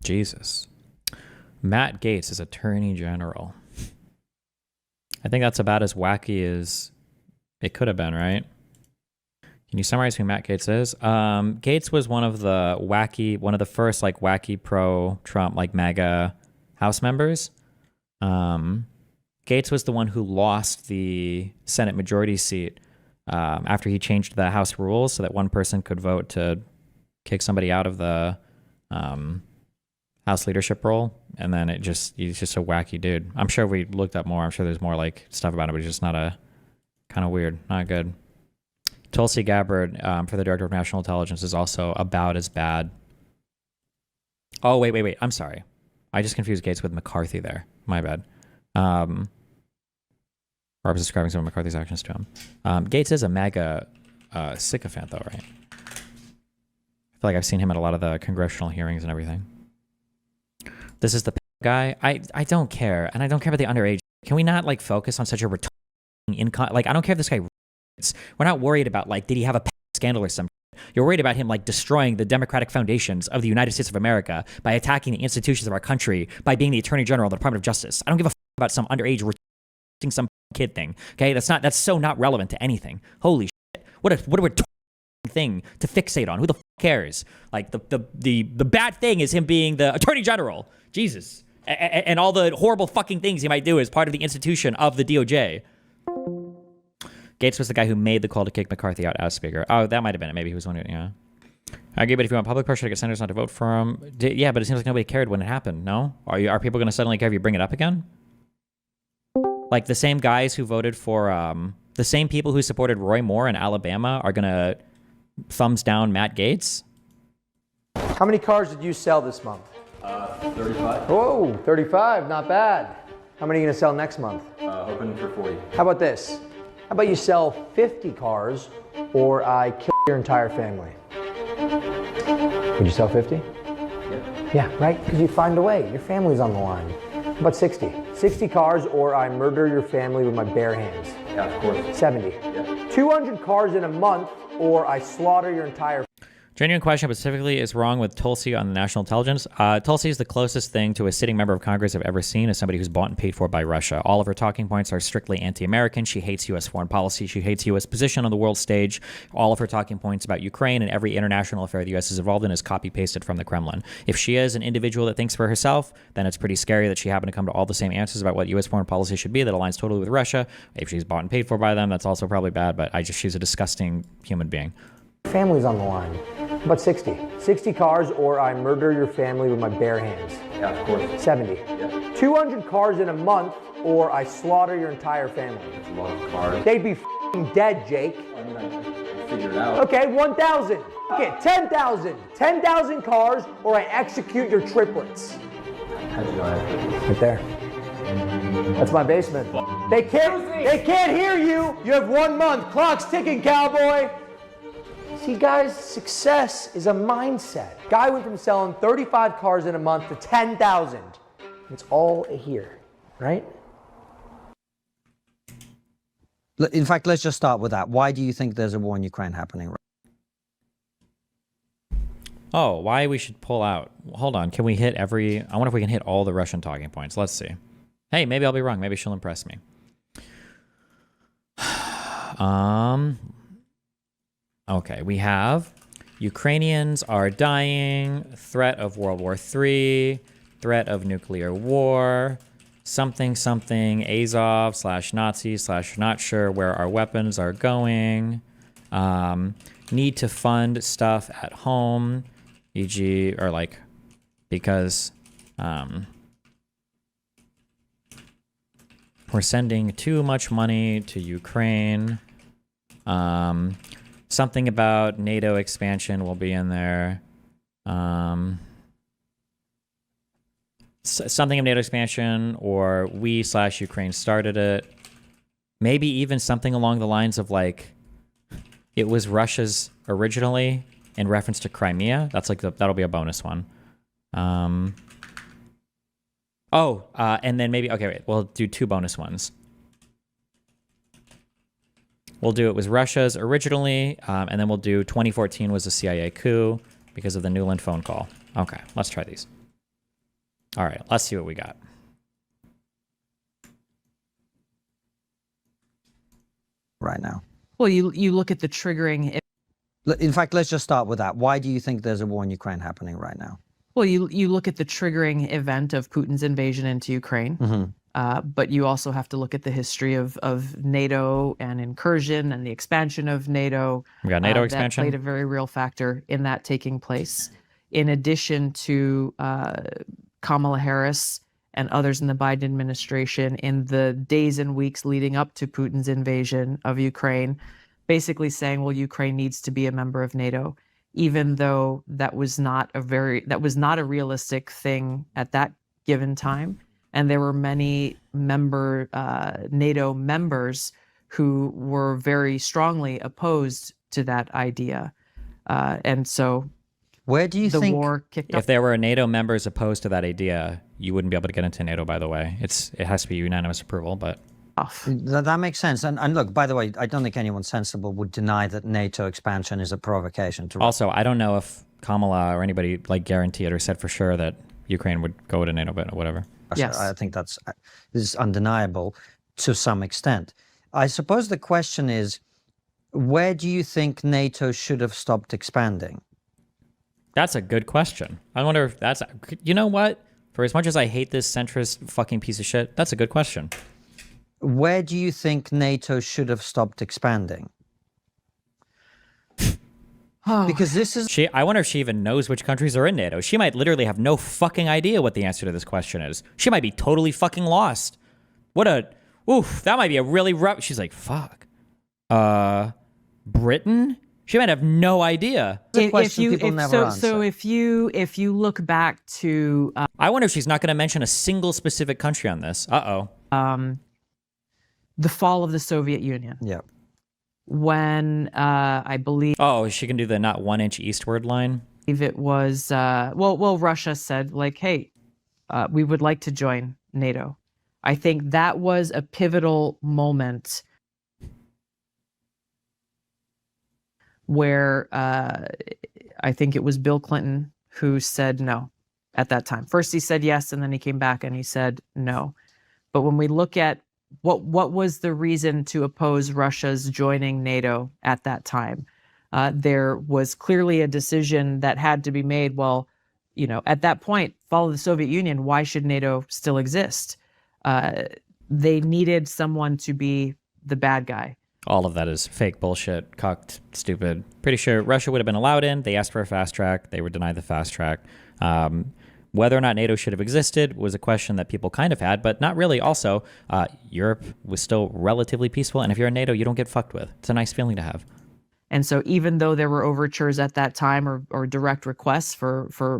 Jesus. Matt Gaetz is Attorney General. I think that's about as wacky as it could have been, right? Can you summarize who Matt Gaetz is? Gaetz was one of the first like wacky pro-Trump like MAGA House members. Gaetz was the one who lost the Senate majority seat after he changed the House rules so that one person could vote to kick somebody out of the House leadership role, and then he's just a wacky dude. I'm sure if we looked up more, I'm sure there's more like stuff about it, but it's just not kind of weird, not good. Tulsi Gabbard for the Director of National Intelligence is also about as bad. Oh, wait. I'm sorry. I just confused Gaetz with McCarthy there. My bad. Or I was describing some of McCarthy's actions to him. Gaetz is a MAGA sycophant, though, right? I feel like I've seen him at a lot of the congressional hearings and everything. This is the guy. I don't care, and I don't care about the underage. Can we not like focus on such a like I don't care if this guy. We're not worried about like did he have a scandal or something. You're worried about him like destroying the democratic foundations of the United States of America by attacking the institutions of our country by being the Attorney General of the Department of Justice. I don't give a about some underage some kid thing. Okay, that's so not relevant to anything. Holy shit! What a thing to fixate on. Who the cares? Like the bad thing is him being the Attorney General. Jesus, and all the horrible fucking things he might do as part of the institution of the DOJ. Gaetz was the guy who made the call to kick McCarthy out as Speaker. Oh, that might have been it. Maybe he was one. Yeah. I agree, but if you want public pressure to get senators not to vote for him, yeah, but it seems like nobody cared when it happened. No, are people going to suddenly care if you bring it up again? Like the same guys who voted for the same people who supported Roy Moore in Alabama are going to thumbs down Matt Gaetz. How many cars did you sell this month? 35. Whoa, 35, not bad. How many are you going to sell next month? Hoping for 40. How about this? How about you sell 50 cars or I kill your entire family? Would you sell 50? Yeah, right? Because you find a way. Your family's on the line. How about 60? 60 cars or I murder your family with my bare hands. Yeah, of course. 70. Yeah. 200 cars in a month or I slaughter your entire Genuine question, but specifically is wrong with Tulsi on the national intelligence. Tulsi is the closest thing to a sitting member of Congress I've ever seen as somebody who's bought and paid for by Russia. All of her talking points are strictly anti-American. She hates U.S. foreign policy. She hates U.S. position on the world stage. All of her talking points about Ukraine and every international affair the U.S. is involved in is copy-pasted from the Kremlin. If she is an individual that thinks for herself, then it's pretty scary that she happened to come to all the same answers about what U.S. foreign policy should be that aligns totally with Russia. If she's bought and paid for by them, that's also probably bad, but she's a disgusting human being. family's on the line. How about 60? 60 cars or I murder your family with my bare hands. Yeah, of course. 70. Yeah. 200 cars in a month or I slaughter your entire family. That's a lot of cars. They'd be f***ing dead, Jake. I mean, I figured it out. Okay, 1,000. Okay, 10,000. 10,000 cars or I execute your triplets. How'd you know I have Right there. That's my basement. They can't hear you. You have 1 month. Clock's ticking, cowboy. See, guys, success is a mindset. Guy went from selling 35 cars in a month to 10,000. It's all here, right? In fact, let's just start with that. Why do you think there's a war in Ukraine happening? Oh, why we should pull out. Hold on. Can we hit every... I wonder if we can hit all the Russian talking points. Let's see. Hey, maybe I'll be wrong. Maybe she'll impress me. Okay, we have Ukrainians are dying, threat of World War III, threat of nuclear war, something, Azov / Nazi / not sure where our weapons are going, need to fund stuff at home, e.g., or like, because we're sending too much money to Ukraine. Something about NATO expansion will be in there. Something of NATO expansion, or we / Ukraine started it. Maybe even something along the lines of like, it was Russia's originally in reference to Crimea. That's like that'll be a bonus one. And then maybe, okay, wait, we'll do 2 bonus ones. We'll do it was Russia's originally, and then we'll do 2014 was a CIA coup because of the Nuland phone call. Okay, let's try these. All right, let's see what we got. Right now. Well, you look at the triggering. In fact, let's just start with that. Why do you think there's a war in Ukraine happening right now? Well, you look at the triggering event of Putin's invasion into Ukraine, but you also have to look at the history of NATO and incursion and the expansion of NATO. We got NATO expansion. That played a very real factor in that taking place. In addition to Kamala Harris and others in the Biden administration in the days and weeks leading up to Putin's invasion of Ukraine, basically saying, well, Ukraine needs to be a member of NATO, even though that was not a realistic thing at that given time. And there were many NATO members who were very strongly opposed to that idea. And so where do you think the war kicked off? If there were NATO members opposed to that idea, you wouldn't be able to get into NATO, by the way. It has to be unanimous approval, but... That makes sense. And look, by the way, I don't think anyone sensible would deny that NATO expansion is a provocation to... Also, I don't know if Kamala or anybody like guaranteed or said for sure that Ukraine would go to NATO, but whatever. Yes. I think this is undeniable to some extent. I suppose the question is, where do you think NATO should have stopped expanding? That's a good question. I wonder if that's... You know what? For as much as I hate this centrist fucking piece of shit, that's a good question. Where do you think NATO should have stopped expanding? Because this is... I wonder if she even knows which countries are in NATO. She might literally have no fucking idea what the answer to this question is. She might be totally fucking lost. That might be a really rough... She's like, fuck. Britain? She might have no idea. If you look back to... I wonder if she's not going to mention a single specific country on this. The fall of the Soviet Union. Yeah. When I believe... Oh, she can do the not 1 inch eastward line? It was... Russia said, like, hey, we would like to join NATO. I think that was a pivotal moment where I think it was Bill Clinton who said no at that time. First he said yes, and then he came back and he said no. But when we look at what was the reason to oppose Russia's joining NATO at that time, there was clearly a decision that had to be made. Well, at that point, fall of the Soviet Union, why should NATO still exist? They needed someone to be the bad guy. All of that is fake bullshit, cucked, stupid. Pretty sure Russia would have been allowed in. They asked for a fast track. They were denied the fast track. Whether or not NATO should have existed was a question that people kind of had, but not really. Also, Europe was still relatively peaceful, and if you're in NATO, you don't get fucked with. It's a nice feeling to have. And so even though there were overtures at that time or direct requests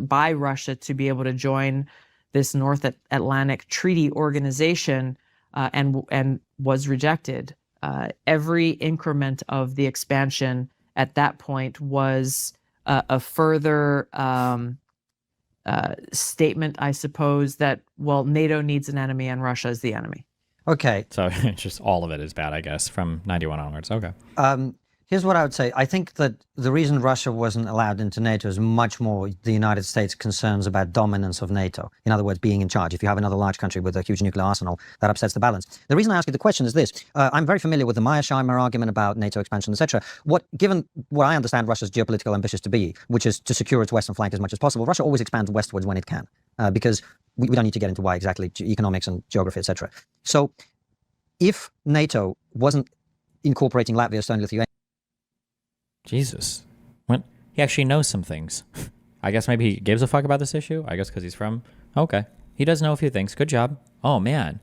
by Russia to be able to join this North Atlantic Treaty Organization and was rejected, every increment of the expansion at that point was a further statement, I suppose, that, well, NATO needs an enemy and Russia is the enemy. Okay. So just all of it is bad, I guess, from 91 onwards. Okay. Here's what I would say. I think that the reason Russia wasn't allowed into NATO is much more the United States' concerns about dominance of NATO. In other words, being in charge. If you have another large country with a huge nuclear arsenal, that upsets the balance. The reason I ask you the question is this. I'm very familiar with the Mearsheimer argument about NATO expansion, etc. Given what I understand Russia's geopolitical ambitions to be, which is to secure its western flank as much as possible, Russia always expands westwards when it can, because we don't need to get into why exactly, economics and geography, etc. So if NATO wasn't incorporating Latvia, Estonia, Lithuania, Jesus. He actually knows some things. I guess maybe he gives a fuck about this issue. I guess because he's from... Okay. He does know a few things. Good job. Oh, man.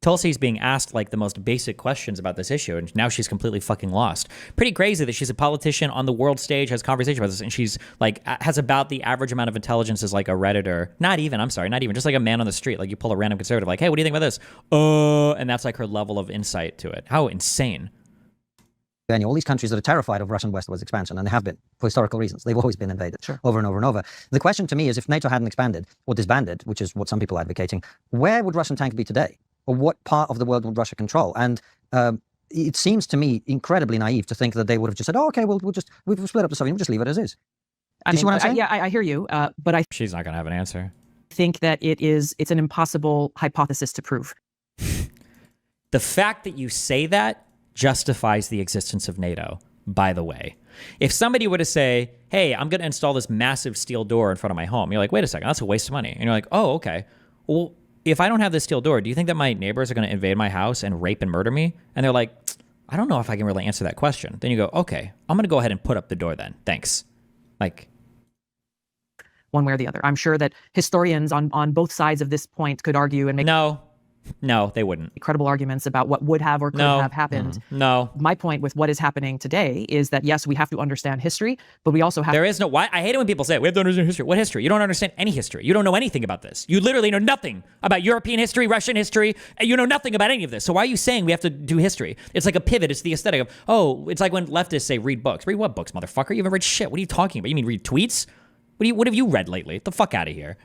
Tulsi's being asked like the most basic questions about this issue, and now she's completely fucking lost. Pretty crazy that she's a politician on the world stage, has conversation about this, and she's like, has about the average amount of intelligence as like a Redditor. Not even, just like a man on the street. Like you pull a random conservative, like, hey, what do you think about this? And that's like her level of insight to it. How insane. all these countries that are terrified of Russian westwards expansion, and they have been for historical reasons. They've always been invaded over and over and over. The question to me is, if NATO hadn't expanded or disbanded, which is what some people are advocating, where would Russian tanks be today? Or what part of the world would Russia control? And it seems to me incredibly naive to think that they would have just said, oh, okay, we'll split up the Soviet, we'll just leave it as is. I hear you, but She's not going to have an answer. think that it's an impossible hypothesis to prove. The fact that you say that justifies the existence of NATO, by the way. If somebody were to say, hey, I'm going to install this massive steel door in front of my home, you're like, wait a second, that's a waste of money. And you're like, oh, okay. Well, if I don't have this steel door, do you think that my neighbors are going to invade my house and rape and murder me? And they're like, I don't know if I can really answer that question. Then you go, okay, I'm going to go ahead and put up the door then. Thanks. Like, one way or the other. I'm sure that historians on both sides of this point could argue and make no, they wouldn't. credible arguments about what would have or could have happened. No. My point with what is happening today is that, yes, we have to understand history, but we also have There is no, why? I hate it when people say, we have to understand history. What history? You don't understand any history. You don't know anything about this. You literally know nothing about European history, Russian history, and you know nothing about any of this. So why are you saying we have to do history? It's like a pivot. It's the aesthetic of, it's like when leftists say, read books. Read what books, motherfucker? You haven't read shit. What are you talking about? You mean read tweets? What have you read lately? Get the fuck out of here.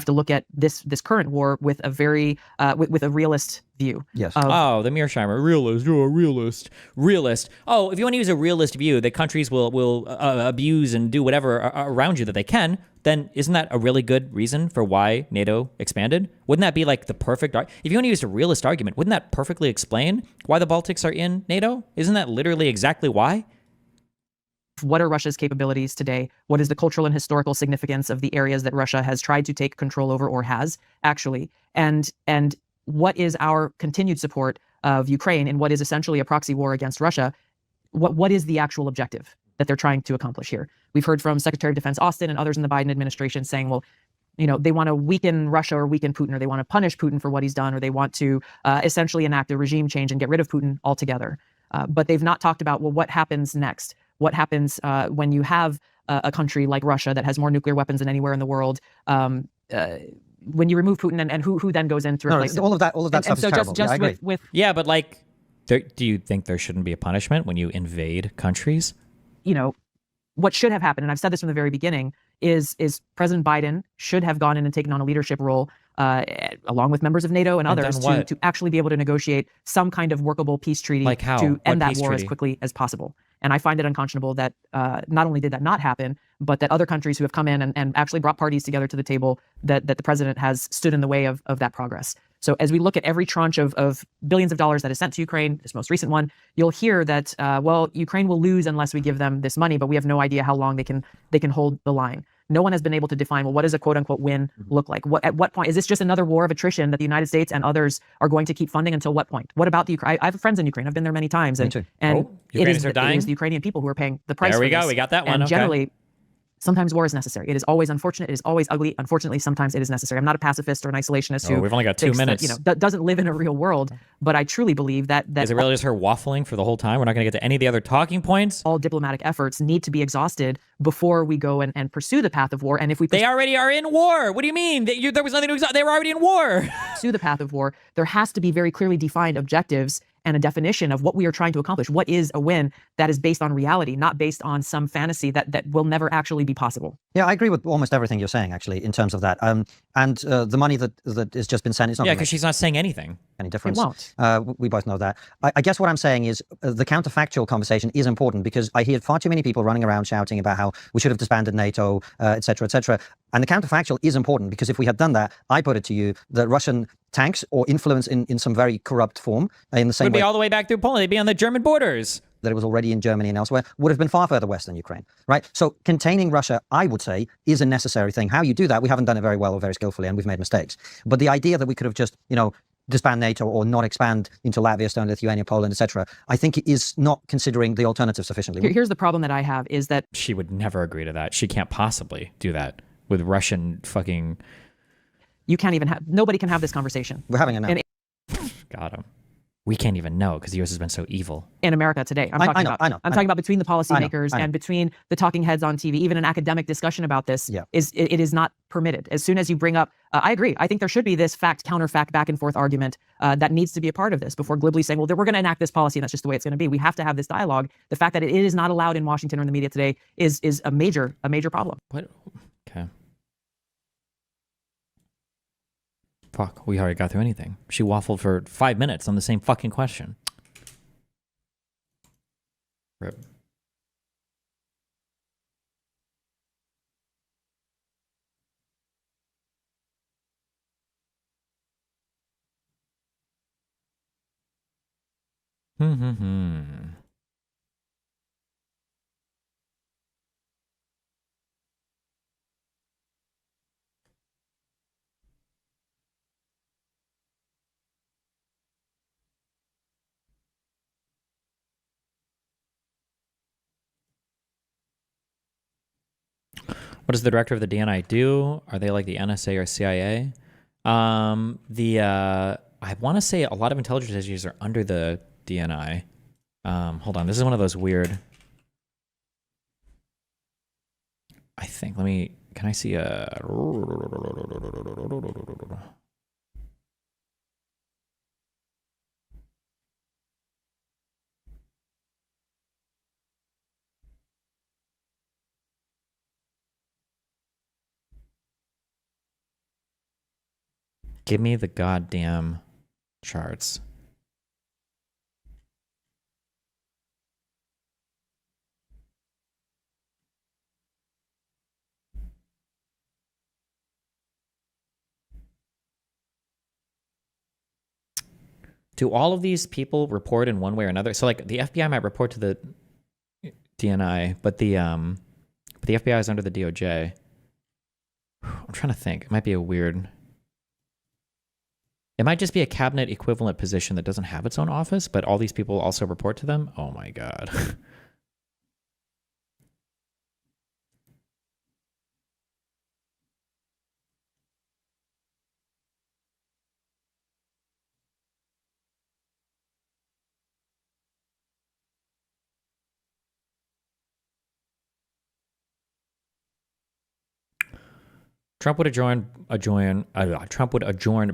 to look at this current war with a very with a realist view. Yes. The Mearsheimer, realist. You're a realist. Realist. Oh, if you want to use a realist view that countries will abuse and do whatever around you that they can, then isn't that a really good reason for why NATO expanded? Wouldn't that be like the perfect? If you want to use a realist argument, wouldn't that perfectly explain why the Baltics are in NATO? Isn't that literally exactly why? What are Russia's capabilities today? What is the cultural and historical significance of the areas that Russia has tried to take control over or has actually? And what is our continued support of Ukraine in what is essentially a proxy war against Russia? What is the actual objective that they're trying to accomplish here? We've heard from Secretary of Defense Austin and others in the Biden administration saying, well, you know, they want to weaken Russia or weaken Putin, or they want to punish Putin for what he's done, or they want to essentially enact a regime change and get rid of Putin altogether. But they've not talked about, well, what happens next? What happens when you have a country like Russia that has more nuclear weapons than anywhere in the world? When you remove Putin, and who then goes in to replace him? All of that stuff is terrible. Just with yeah, but like, do you think there shouldn't be a punishment when you invade countries? You know, what should have happened, and I've said this from the very beginning, is President Biden should have gone in and taken on a leadership role, along with members of NATO and others, to actually be able to negotiate some kind of workable peace treaty to end that war as quickly as possible. And I find it unconscionable that not only did that not happen, but that other countries who have come in and actually brought parties together to the table, that the president has stood in the way of that progress. So as we look at every tranche of billions of dollars that is sent to Ukraine, this most recent one, you'll hear that, well, Ukraine will lose unless we give them this money, but we have no idea how long they can hold the line. No one has been able to define, well, what does a quote unquote win look like? At what point is this just another war of attrition that the United States and others are going to keep funding until what point? What about the Ukraine? I have friends in Ukraine. I've been there many times, and it is the Ukrainian people who are paying the price. There we go. We got that one. And generally, sometimes war is necessary. It is always unfortunate. It is always ugly. Unfortunately, sometimes it is necessary. I'm not a pacifist or an isolationist who we've only got 2 minutes. That, doesn't live in a real world. But I truly believe that is it really just her waffling for the whole time? We're not going to get to any of the other talking points. All diplomatic efforts need to be exhausted before we go and pursue the path of war. And if we they already are in war. What do you mean? There was nothing to exhaust. They were already in war. Pursue the path of war. There has to be very clearly defined objectives and a definition of what we are trying to accomplish. What is a win that is based on reality, not based on some fantasy that will never actually be possible. Yeah, I agree with almost everything you're saying, actually, in terms of that. And the money that has just been sent is not. Yeah, because she's not saying anything. Any difference? It won't. We both know that. I guess what I'm saying is the counterfactual conversation is important, because I hear far too many people running around shouting about how we should have disbanded NATO, et cetera, et cetera. And the counterfactual is important, because if we had done that, I put it to you that Russian tanks or influence in some very corrupt form, in the same would way, be all the way back through Poland. They'd be on the German borders. That it was already in Germany and elsewhere, would have been far further west than Ukraine, right? So containing Russia, I would say, is a necessary thing. How you do that, we haven't done it very well or very skillfully, and we've made mistakes. But the idea that we could have just, disband NATO or not expand into Latvia, Estonia, Lithuania, Poland, etc., I think it is not considering the alternative sufficiently. Here's the problem that I have is that she would never agree to that. She can't possibly do that with Russian fucking. You can't even have. Nobody can have this conversation. We're having it now. Got him. We can't even know because the U.S. has been so evil. In America today. I'm talking about between the policymakers and between the talking heads on TV. Even an academic discussion about this is not permitted. As soon as you bring up, I agree. I think there should be this fact, counterfact, back and forth argument that needs to be a part of this before glibly saying, well, we're going to enact this policy and that's just the way it's going to be. We have to have this dialogue. The fact that it is not allowed in Washington or in the media today is a major problem. What? Okay. Fuck, we already got through anything. She waffled for 5 minutes on the same fucking question. Rip. What does the director of the DNI do? Are they like the NSA or CIA? I want to say a lot of intelligence agencies are under the DNI. Hold on, this is one of those weird. I think. Can I see a? Give me the goddamn charts. Do all of these people report in one way or another? So like the FBI might report to the DNI, but the FBI is under the DOJ. I'm trying to think. It might be a weird. It might just be a cabinet equivalent position that doesn't have its own office, but all these people also report to them. Oh my God. Trump would adjourn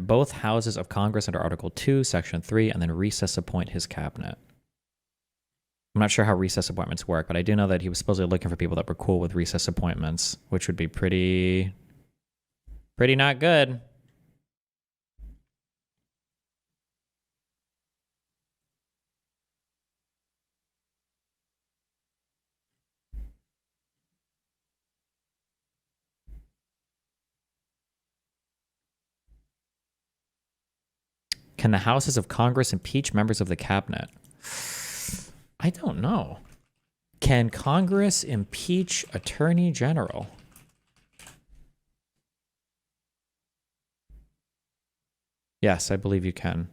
both houses of Congress under Article 2, Section 3, and then recess appoint his cabinet. I'm not sure how recess appointments work, but I do know that he was supposedly looking for people that were cool with recess appointments, which would be pretty not good. Can the houses of Congress impeach members of the cabinet? I don't know. Can Congress impeach Attorney General? Yes, I believe you can.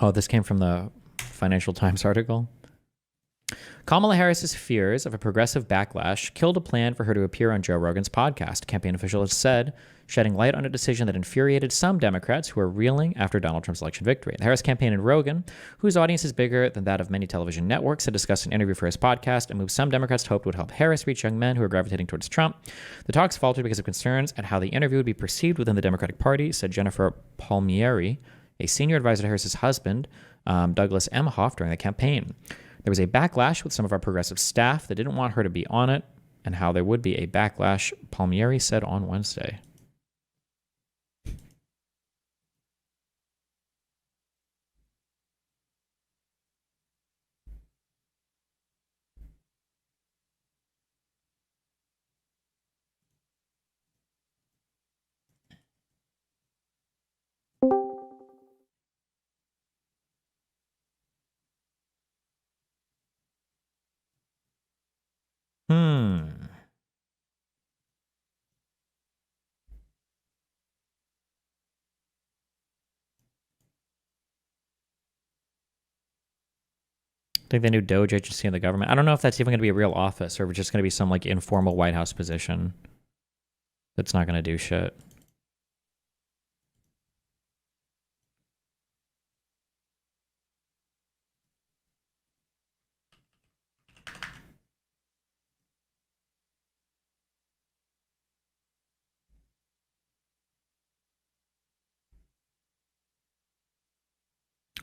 Oh, this came from the Financial Times article. Kamala Harris's fears of a progressive backlash killed a plan for her to appear on Joe Rogan's podcast, campaign officials said, shedding light on a decision that infuriated some Democrats who are reeling after Donald Trump's election victory. The Harris campaign and Rogan, whose audience is bigger than that of many television networks, had discussed an interview for his podcast, a move some Democrats hoped would help Harris reach young men who are gravitating towards Trump. The talks faltered because of concerns at how the interview would be perceived within the Democratic Party, said Jennifer Palmieri, a senior advisor to Harris's husband, Douglas Emhoff, during the campaign. There was a backlash with some of our progressive staff that didn't want her to be on it, and how there would be a backlash, Palmieri said on Wednesday. I think the new Doge agency in the government. I don't know if that's even going to be a real office or if it's just going to be some like informal White House position that's not going to do shit.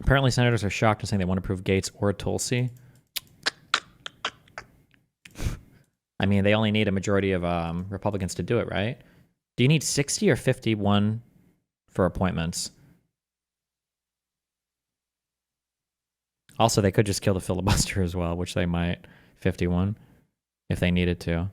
Apparently, senators are shocked and saying they want to approve Gaetz or Tulsi. I mean, they only need a majority of Republicans to do it, right? Do you need 60 or 51 for appointments? Also, they could just kill the filibuster as well, which they might. 51, if they needed to.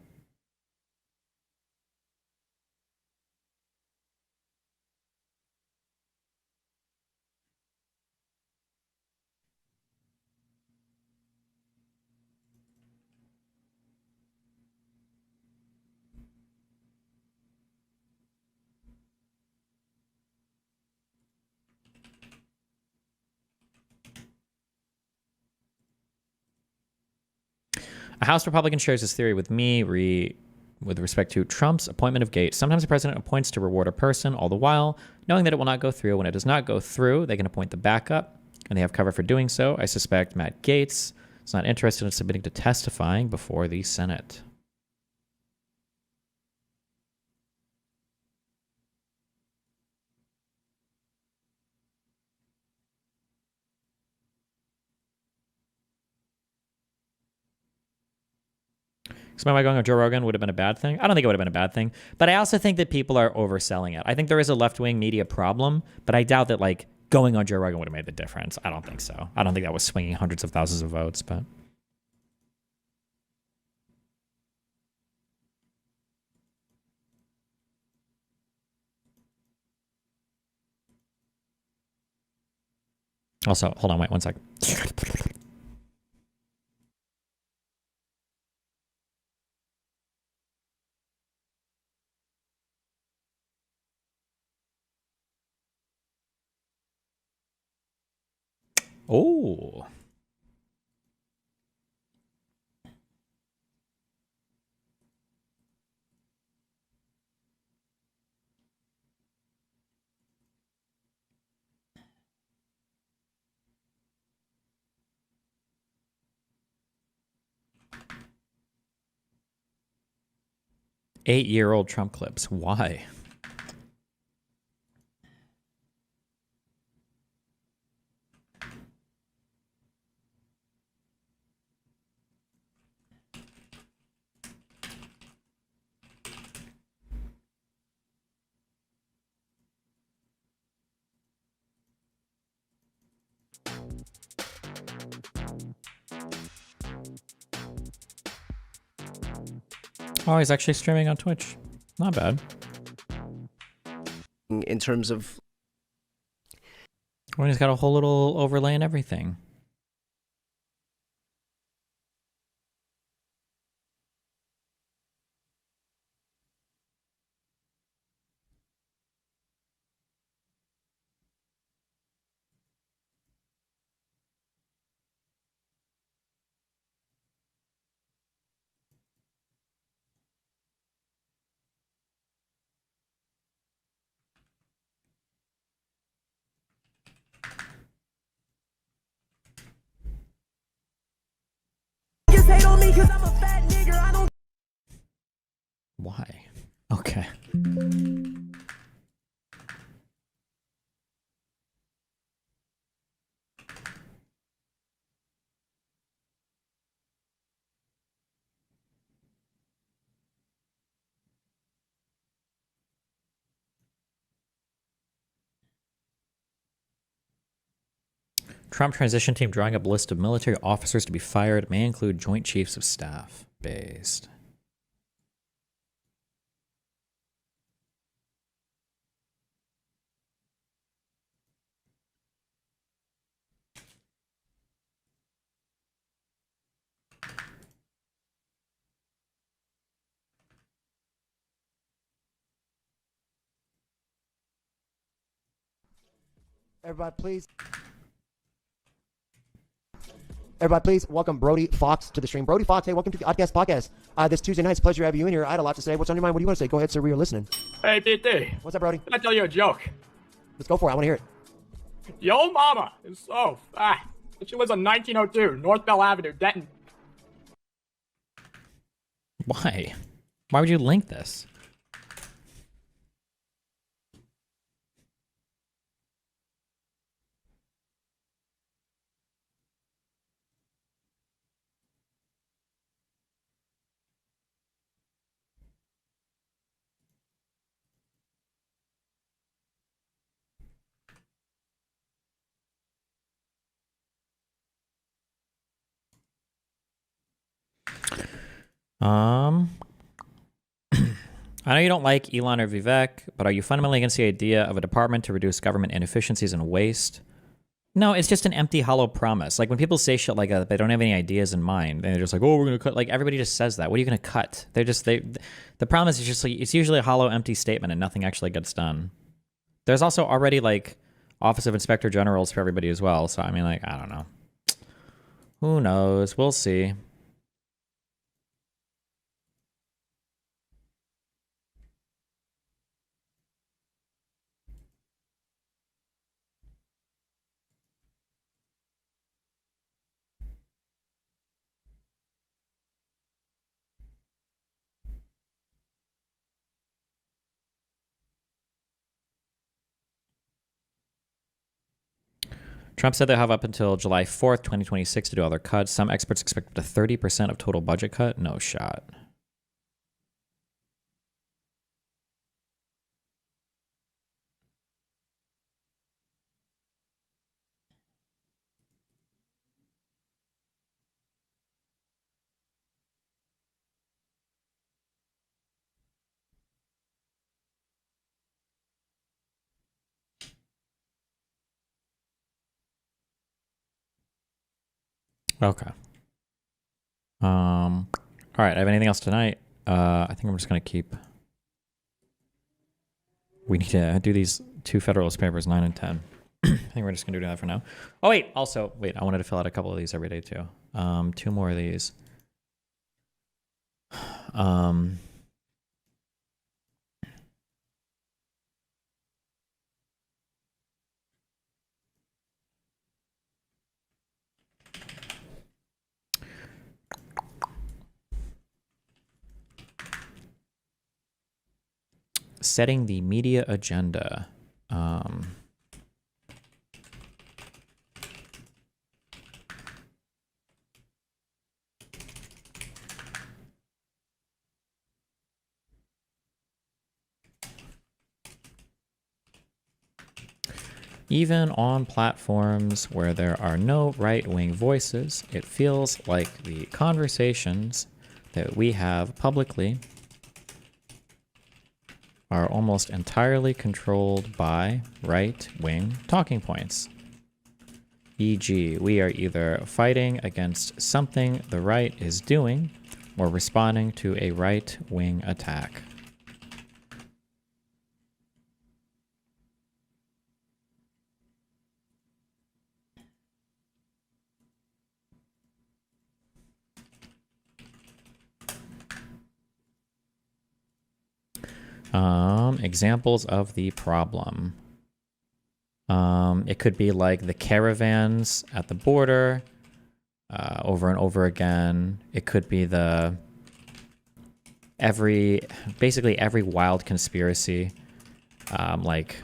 A House Republican shares this theory with me with respect to Trump's appointment of Gaetz. Sometimes the president appoints to reward a person, all the while knowing that it will not go through. When it does not go through, they can appoint the backup, and they have cover for doing so. I suspect Matt Gaetz is not interested in submitting to testifying before the Senate. So am I going on Joe Rogan would have been a bad thing? I don't think it would have been a bad thing. But I also think that people are overselling it. I think there is a left-wing media problem, but I doubt that like going on Joe Rogan would have made the difference. I don't think so. I don't think that was swinging hundreds of thousands of votes, but... Also, hold on, wait 1 sec. Oh. Eight-year-old Trump clips. Why? Oh, he's actually streaming on Twitch. Not bad. In terms of... Well, he's got a whole little overlay and everything. Why? Okay. Trump transition team drawing up a list of military officers to be fired may include Joint Chiefs of Staff. Based. Everybody, please welcome Brody Fox to the stream. Brody Fox, hey, welcome to the Oddcast Podcast. This Tuesday night, it's a pleasure to have you in here. I had a lot to say. What's on your mind? What do you want to say? Go ahead, sir. We are listening. Hey, DT. What's up, Brody? Can I tell you a joke? Let's go for it. I want to hear it. Your mama is so fat. She lives on 1902 North Bell Avenue, Denton. Why? Why would you link this? I know you don't like Elon or Vivek, but are you fundamentally against the idea of a department to reduce government inefficiencies and waste? No, it's just an empty, hollow promise. Like when people say shit like that, they don't have any ideas in mind. They're just like, "Oh, we're gonna cut." Like everybody just says that. What are you gonna cut? The promise is just like it's usually a hollow, empty statement, and nothing actually gets done. There's also already like Office of Inspector Generals for everybody as well. So I mean, like, I don't know. Who knows? We'll see. Trump said they'll have up until July 4th, 2026 to do all their cuts. Some experts expect up to 30% of total budget cut. No shot. Okay. All right. I have anything else tonight? I think I'm just gonna keep. We need to do these 2 Federalist papers, 9 and 10. I think we're just gonna do that for now. Oh wait, also wait. I wanted to fill out a couple of these every day too. 2 more of these. Setting the media agenda. Even on platforms where there are no right-wing voices, it feels like the conversations that we have publicly are almost entirely controlled by right-wing talking points. E.g., we are either fighting against something the right is doing or responding to a right-wing attack. Examples of the problem. It could be like the caravans at the border over and over again. It could be basically every wild conspiracy, like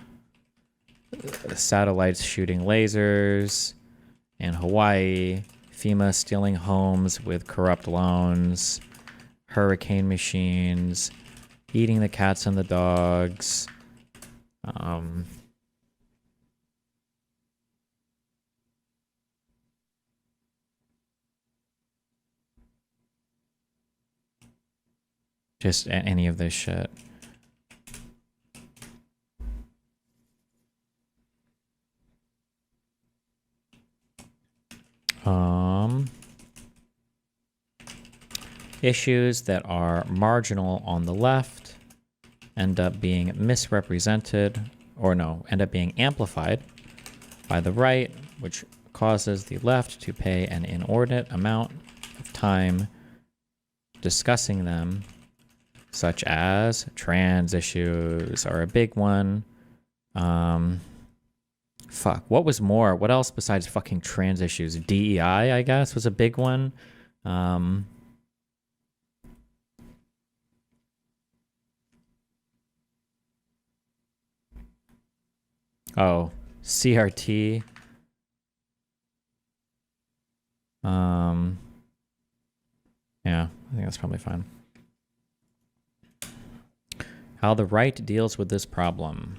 satellites shooting lasers in Hawaii, FEMA stealing homes with corrupt loans, hurricane machines, eating the cats and the dogs. Just any of this shit. Issues that are marginal on the left end up being misrepresented, end up being amplified by the right, which causes the left to pay an inordinate amount of time discussing them, such as trans issues are a big one. What else besides fucking trans issues? DEI, I guess, was a big one. Oh, CRT. Yeah, I think that's probably fine. How the right deals with this problem.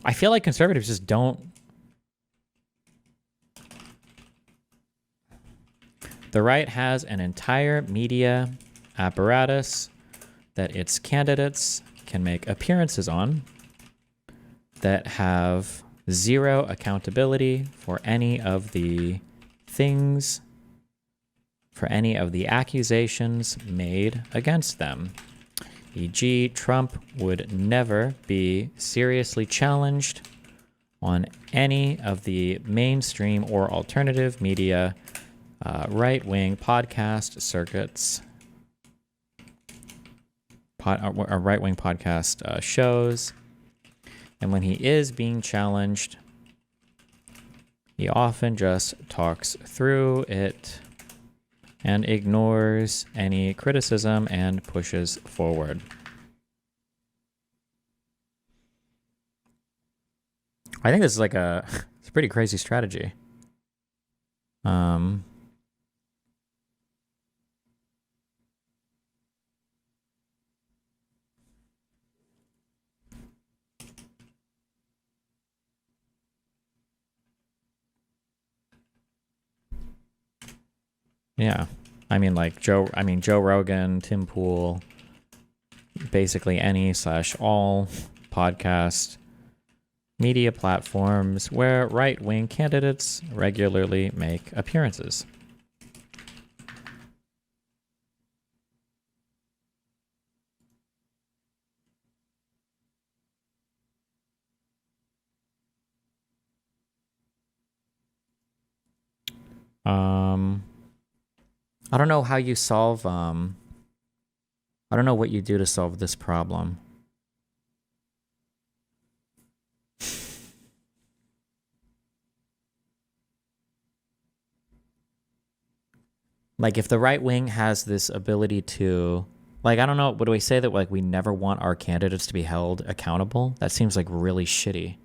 I feel like conservatives just don't. The right has an entire media apparatus that its candidates can make appearances on that have zero accountability for any of the things, for any of the accusations made against them. E.g., Trump would never be seriously challenged on any of the mainstream or alternative media right-wing podcast circuits, or right-wing podcast shows. And when he is being challenged, he often just talks through it and ignores any criticism and pushes forward. I think this is like it's a pretty crazy strategy. Yeah. I mean, like Joe Rogan, Tim Pool, basically any/all podcast media platforms where right-wing candidates regularly make appearances. I don't know how you solve, I don't know what you do to solve this problem. Like, if the right wing has this ability to, like, I don't know, what do we say that, like, we never want our candidates to be held accountable? That seems like really shitty.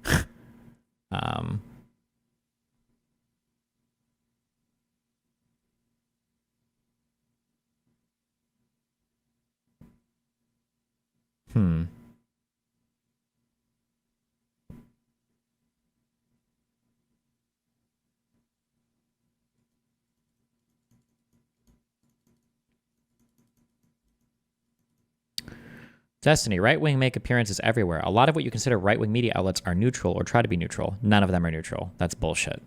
Destiny, right-wing make appearances everywhere. A lot of what you consider right-wing media outlets are neutral or try to be neutral. None of them are neutral. That's bullshit.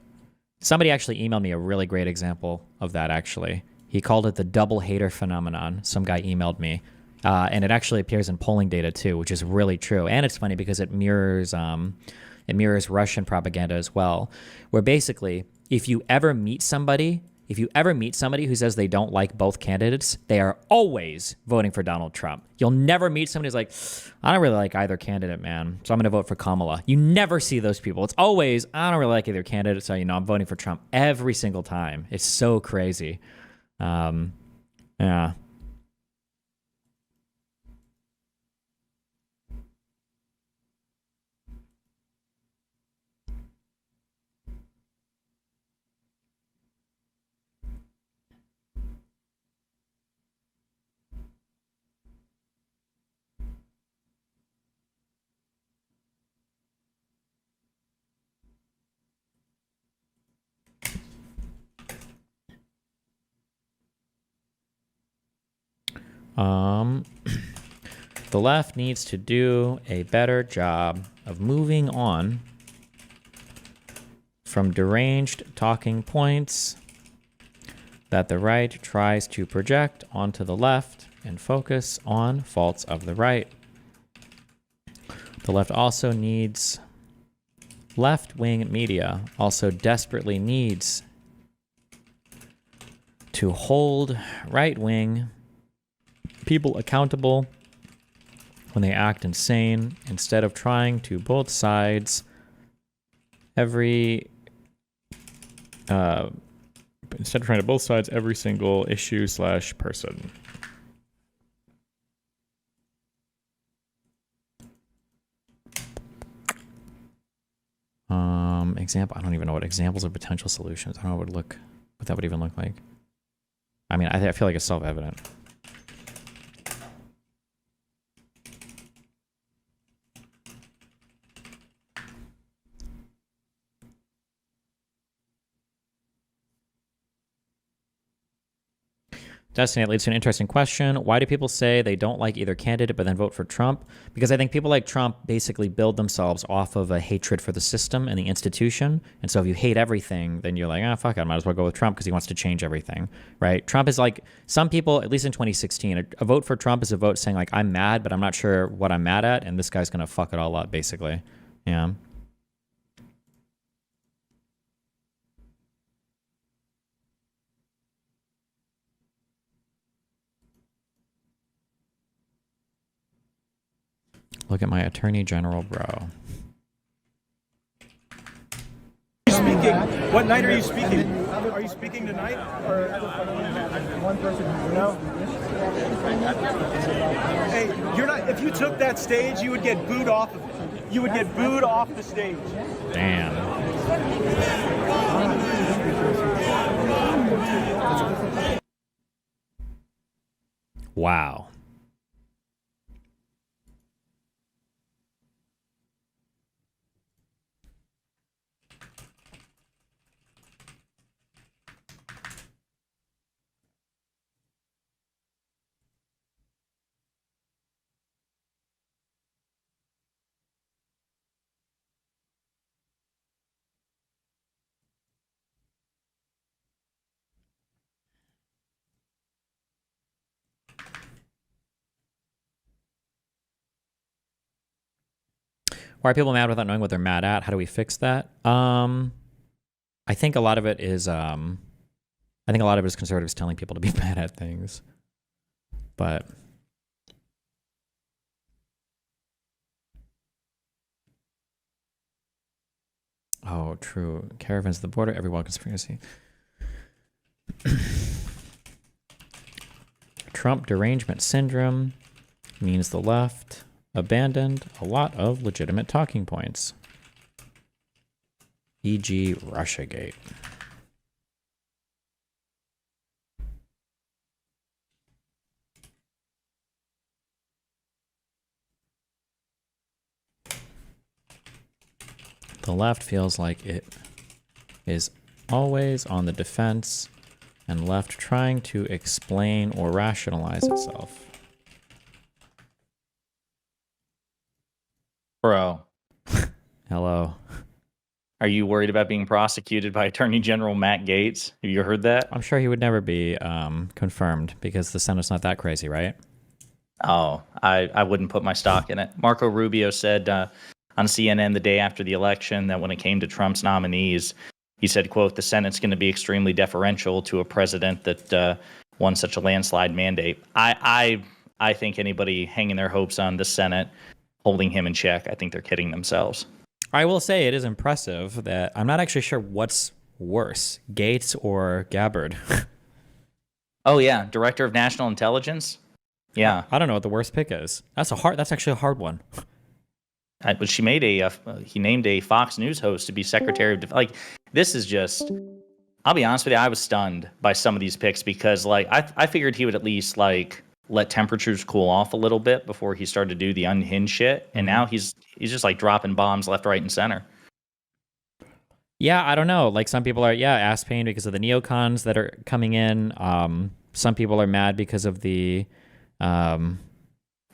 Somebody actually emailed me a really great example of that, actually. He called it the double hater phenomenon. Some guy emailed me. And it actually appears in polling data, too, which is really true. And it's funny because it mirrors Russian propaganda as well, where basically, if you ever meet somebody who says they don't like both candidates, they are always voting for Donald Trump. You'll never meet somebody who's like, I don't really like either candidate, man, so I'm going to vote for Kamala. You never see those people. It's always, I don't really like either candidate, so, I'm voting for Trump every single time. It's so crazy. Yeah. The left needs to do a better job of moving on from deranged talking points that the right tries to project onto the left and focus on faults of the right. The left also needs, left-wing media also desperately needs to hold right-wing people accountable when they act insane, instead of trying to both sides every single issue / person. Example, I don't even know what examples of potential solutions. I don't know what that would even look like. I mean, I feel like it's self-evident. Destiny, it leads to an interesting question. Why do people say they don't like either candidate but then vote for Trump? Because I think people like Trump basically build themselves off of a hatred for the system and the institution. And so if you hate everything, then you're like, fuck it, I might as well go with Trump because he wants to change everything, right? Trump is like, some people, at least in 2016, a vote for Trump is a vote saying like, I'm mad, but I'm not sure what I'm mad at, and this guy's going to fuck it all up, basically. Yeah. Look at my attorney general, bro. Speaking. What night are you speaking? Are you speaking tonight? Or one person? No. Hey, you're not. If you took that stage, you would get booed off of it. you would get booed off the stage. Damn. Wow. Why are people mad without knowing what they're mad at? How do we fix that? I think a lot of it is conservatives telling people to be mad at things. But oh, true. Caravans at the border, every wild conspiracy. Trump derangement syndrome means the left abandoned a lot of legitimate talking points, e.g. Russiagate. The left feels like it is always on the defense and left trying to explain or rationalize itself. Bro, Hello. are you worried about being prosecuted by Attorney General Matt Gaetz? Have you heard that? I'm sure he would never be confirmed because the Senate's not that crazy, right? Oh, I wouldn't put my stock in it. Marco Rubio said on CNN the day after the election that when it came to Trump's nominees, he said, quote, the Senate's going to be extremely deferential to a president that won such a landslide mandate. I think anybody hanging their hopes on the Senate holding him in check, I think they're kidding themselves. I will say it is impressive that I'm not actually sure what's worse, Gaetz or Gabbard. Oh, yeah. Director of National Intelligence? Yeah. I don't know what the worst pick is. That's actually a hard one. But he named a Fox News host to be Secretary of Defense. Like, this is just, I'll be honest with you, I was stunned by some of these picks because, like, I figured he would at least, like, let temperatures cool off a little bit before he started to do the unhinged shit. And now he's just, like, dropping bombs left, right, and center. Yeah, I don't know. Like, some people are, ass pain because of the neocons that are coming in. Some people are mad because of the...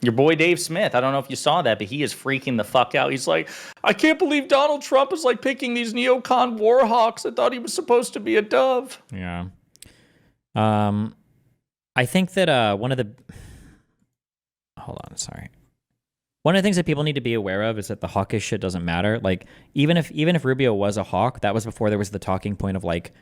Your boy Dave Smith, I don't know if you saw that, but he is freaking the fuck out. He's like, I can't believe Donald Trump is like picking these neocon war hawks. I thought he was supposed to be a dove. Yeah. I think that one of the things that people need to be aware of is that the hawkish shit doesn't matter. Like, even if Rubio was a hawk, that was before there was the talking point of like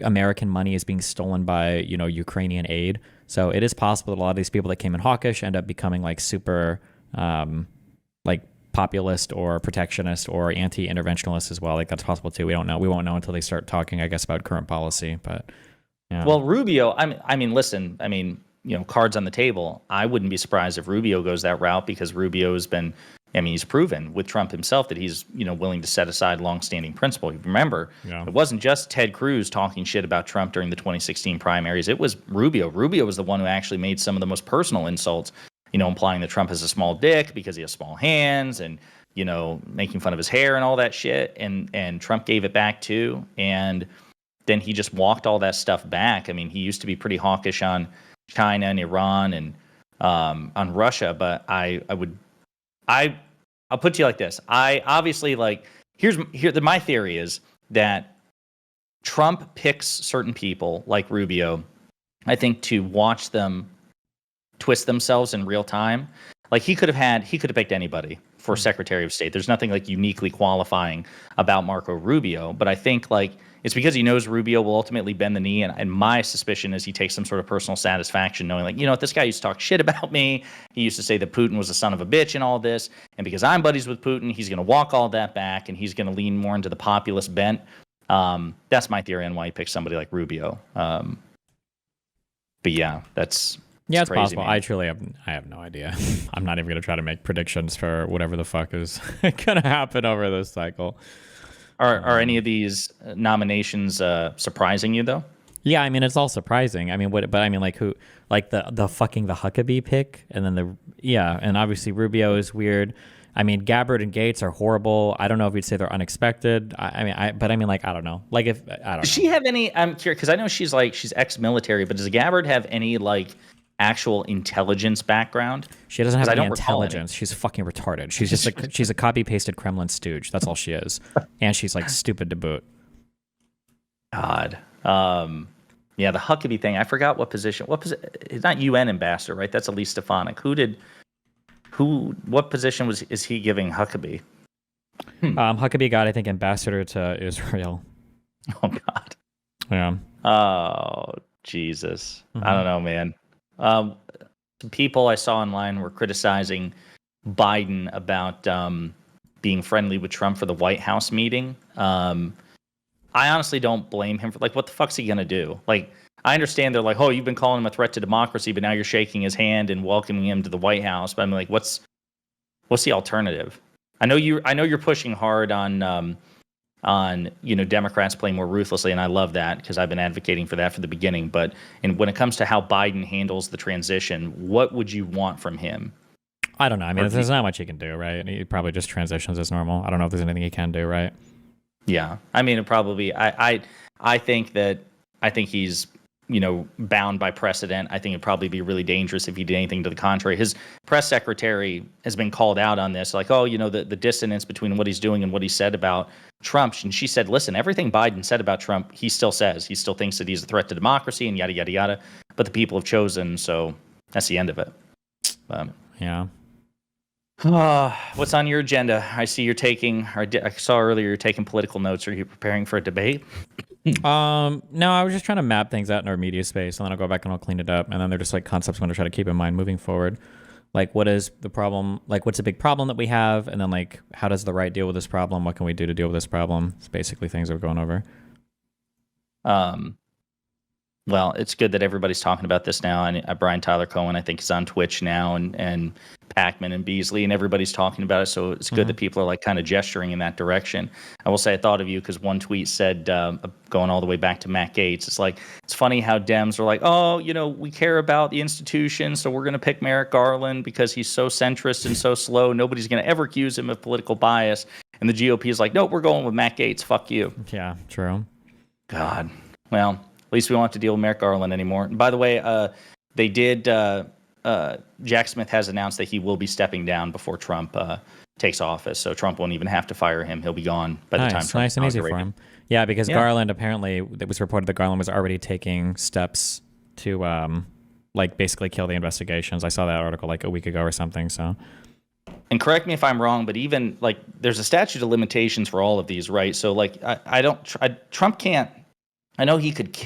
American money is being stolen by, Ukrainian aid. So it is possible that a lot of these people that came in hawkish end up becoming like super like populist or protectionist or anti-interventionist as well. Like, that's possible too. We don't know. We won't know until they start talking, I guess, about current policy. But yeah. Well, Rubio, listen, cards on the table. I wouldn't be surprised if Rubio goes that route because Rubio has been, he's proven with Trump himself that he's, willing to set aside longstanding principle. Remember, It wasn't just Ted Cruz talking shit about Trump during the 2016 primaries. It was Rubio. Rubio was the one who actually made some of the most personal insults, implying that Trump has a small dick because he has small hands and, making fun of his hair and all that shit. And Trump gave it back too. And then he just walked all that stuff back. He used to be pretty hawkish on China and Iran and on Russia, but I'll put to you like this. I obviously my theory is that Trump picks certain people like Rubio, I think, to watch them twist themselves in real time. Like, he could have picked anybody for Secretary of State. There's nothing like uniquely qualifying about Marco Rubio, but I think like it's because he knows Rubio will ultimately bend the knee, and my suspicion is he takes some sort of personal satisfaction knowing, like, this guy used to talk shit about me. He used to say that Putin was a son of a bitch and all this, and because I'm buddies with Putin, he's going to walk all that back, and he's going to lean more into the populist bent. That's my theory on why he picked somebody like Rubio. But yeah, that's Yeah, it's crazy, possible. man. I have no idea. I'm not even gonna try to make predictions for whatever the fuck is gonna happen over this cycle. Are any of these nominations surprising you though? Yeah, I mean it's all surprising. I mean, but I mean, like who, like the Huckabee pick, and then and obviously Rubio is weird. I mean, Gabbard and Gaetz are horrible. I don't know if you'd say they're unexpected. I mean, like I don't know. Like if I don't know. Does she have any? I'm curious because I know she's ex-military, but does Gabbard have any like actual intelligence background? She doesn't have any intelligence. She's fucking retarded. She's just like she's a copy pasted Kremlin stooge. That's all she is, and she's like stupid to boot. God. Yeah, the Huckabee thing. I forgot what position. It's not UN ambassador, right? That's Elise Stefanik. What position is he giving Huckabee? Huckabee got, I think, ambassador to Israel. Oh God. Yeah. Oh Jesus. I don't know, man. Some people I saw online were criticizing Biden about being friendly with Trump for the White House meeting. I honestly don't blame him for what the fuck's he gonna do? Like, I understand they're like, oh, you've been calling him a threat to democracy, but now you're shaking his hand and welcoming him to the White House. But I'm like, what's the alternative? I know you're pushing hard on Democrats playing more ruthlessly, and I love that because I've been advocating for that from the beginning. But when it comes to how Biden handles the transition, what would you want from him? I don't know. I mean, there's not much he can do, right? He probably just transitions as normal. I don't know if there's anything he can do, right? Yeah, I mean, it probably. I think he's bound by precedent. I think it'd probably be really dangerous if he did anything to the contrary. His press secretary has been called out on this, like, the dissonance between what he's doing and what he said about Trump. And she said, listen, everything Biden said about Trump, he still says. He still thinks that he's a threat to democracy and yada, yada, yada. But the people have chosen, so that's the end of it. Yeah. What's on your agenda? I see you're taking, I saw earlier you're taking political notes. Are you preparing for a debate? No, I was just trying to map things out in our media space, and then I'll go back and I'll clean it up. And then they're just like concepts I'm going to try to keep in mind moving forward. Like, what is the problem? Like, what's a big problem that we have? And then, like, how does the right deal with this problem? What can we do to deal with this problem? It's basically things we're going over. Well, it's good that everybody's talking about this now. And Brian Tyler Cohen, I think, is on Twitch now, and Packman and Beasley, and everybody's talking about it. So it's good that people are like kind of gesturing in that direction. I will say I thought of you because one tweet said, going all the way back to Matt Gaetz, it's funny how Dems are like, oh, we care about the institution, so we're going to pick Merrick Garland because he's so centrist and so slow. Nobody's going to ever accuse him of political bias. And the GOP is like, nope, we're going with Matt Gaetz. Fuck you. Yeah, true. God. Well, at least we won't have to deal with Merrick Garland anymore. And by the way, they did. Jack Smith has announced that he will be stepping down before Trump takes office. So Trump won't even have to fire him. He'll be gone by the time Trump's nice and easy for him. Yeah, because Garland, apparently, it was reported that Garland was already taking steps to basically kill the investigations. I saw that article like a week ago or something. So. And correct me if I'm wrong, but even there's a statute of limitations for all of these, right? So Trump can't. I know he could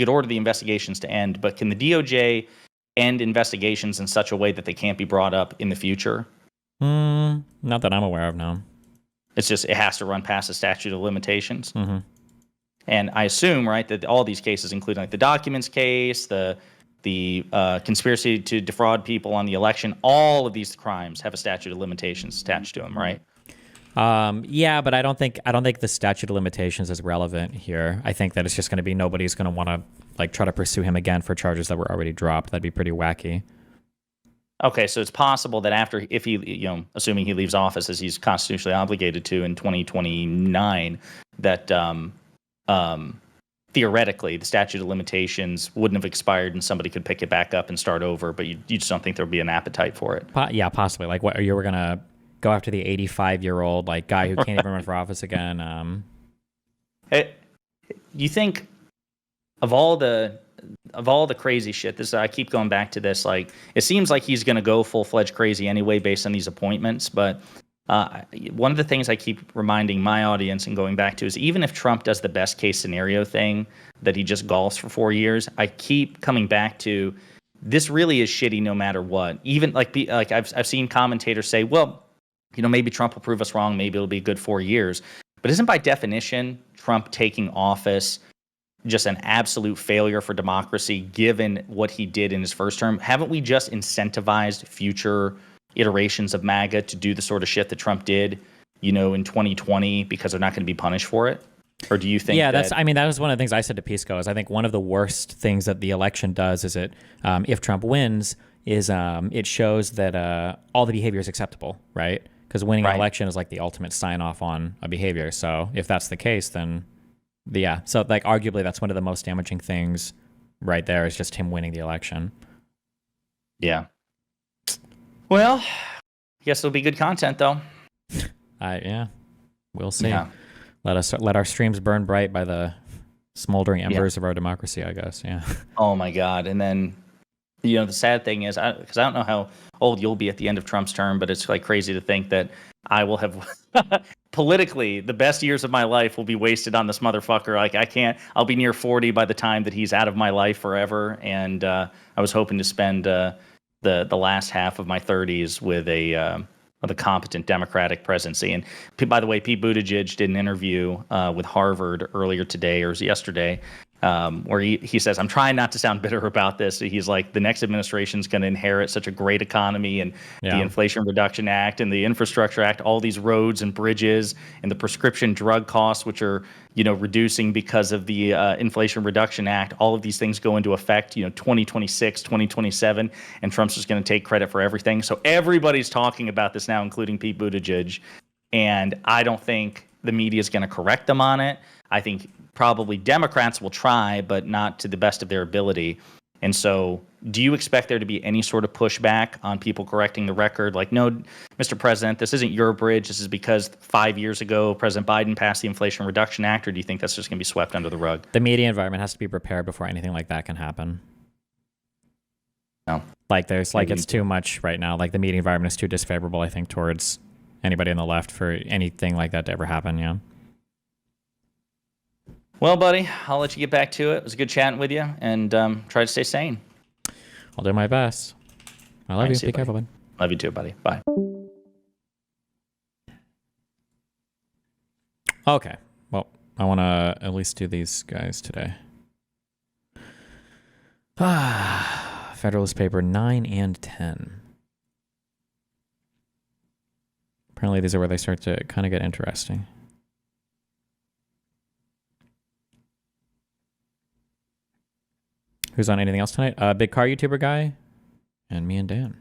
order the investigations to end, but can the DOJ end investigations in such a way that they can't be brought up in the future? Not that I'm aware of, no. It's just, it has to run past the statute of limitations. Mm-hmm. And I assume, right, that all these cases, including the documents case, the conspiracy to defraud people on the election, all of these crimes have a statute of limitations attached to them, right? Yeah, but I don't think the statute of limitations is relevant here. I think that it's just going to be nobody's going to want to try to pursue him again for charges that were already dropped. That'd be pretty wacky. Okay, so it's possible that if he, assuming he leaves office as he's constitutionally obligated to in 2029, that theoretically the statute of limitations wouldn't have expired and somebody could pick it back up and start over, but you just don't think there'd be an appetite for it. Yeah, possibly. Like, what, you were going to go after the 85-year-old guy who can't even run for office again. You think of all the crazy shit, I keep going back to this, it seems like he's going to go full-fledged crazy anyway based on these appointments, but one of the things I keep reminding my audience and going back to is even if Trump does the best case scenario thing that he just golfs for 4 years, I keep coming back to this really is shitty no matter what. Even I've seen commentators say, well, maybe Trump will prove us wrong. Maybe it'll be a good 4 years. But isn't by definition Trump taking office just an absolute failure for democracy given what he did in his first term? Haven't we just incentivized future iterations of MAGA to do the sort of shit that Trump did, in 2020 because they're not going to be punished for it? Or do you think that was one of the things I said to Pisco is I think one of the worst things that the election does is if Trump wins is it shows that all the behavior is acceptable, right? Because winning an election is like the ultimate sign off on a behavior. So if that's the case, then so like arguably that's one of the most damaging things right there is just him winning the election. Yeah. Well, guess it'll be good content though. We'll see. Yeah. Let our streams burn bright by the smoldering embers of our democracy, I guess. Yeah. Oh my God. And then, the sad thing is, because I don't know how old you'll be at the end of Trump's term, but it's like crazy to think that I will have politically the best years of my life will be wasted on this motherfucker. Like I'll be near 40 by the time that he's out of my life forever. And I was hoping to spend the last half of my 30s with a competent Democratic presidency. And by the way, Pete Buttigieg did an interview with Harvard earlier today or yesterday, where he says, I'm trying not to sound bitter about this. He's like, the next administration is going to inherit such a great economy and the Inflation Reduction Act and the Infrastructure Act, all these roads and bridges and the prescription drug costs, which are, reducing because of the Inflation Reduction Act. All of these things go into effect, 2026, 2027, and Trump's just going to take credit for everything. So everybody's talking about this now, including Pete Buttigieg. And I don't think the media is going to correct them on it. I think probably Democrats will try, but not to the best of their ability. And so do you expect there to be any sort of pushback on people correcting the record? Like, no, Mr. President, this isn't your bridge. This is because 5 years ago, President Biden passed the Inflation Reduction Act, or do you think that's just going to be swept under the rug? The media environment has to be prepared before anything like that can happen. No. Like it's too much right now. Like the media environment is too disfavorable, I think, towards anybody on the left for anything like that to ever happen, yeah. Well, buddy, I'll let you get back to it. It was good chatting with you, and try to stay sane. I'll do my best. I love you. Be careful, bud. Love you too, buddy. Bye. Okay. Well, I want to at least do these guys today. Federalist paper 9 and 10. Apparently, these are where they start to kind of get interesting. Who's on anything else tonight? Big car YouTuber guy, and me and Dan.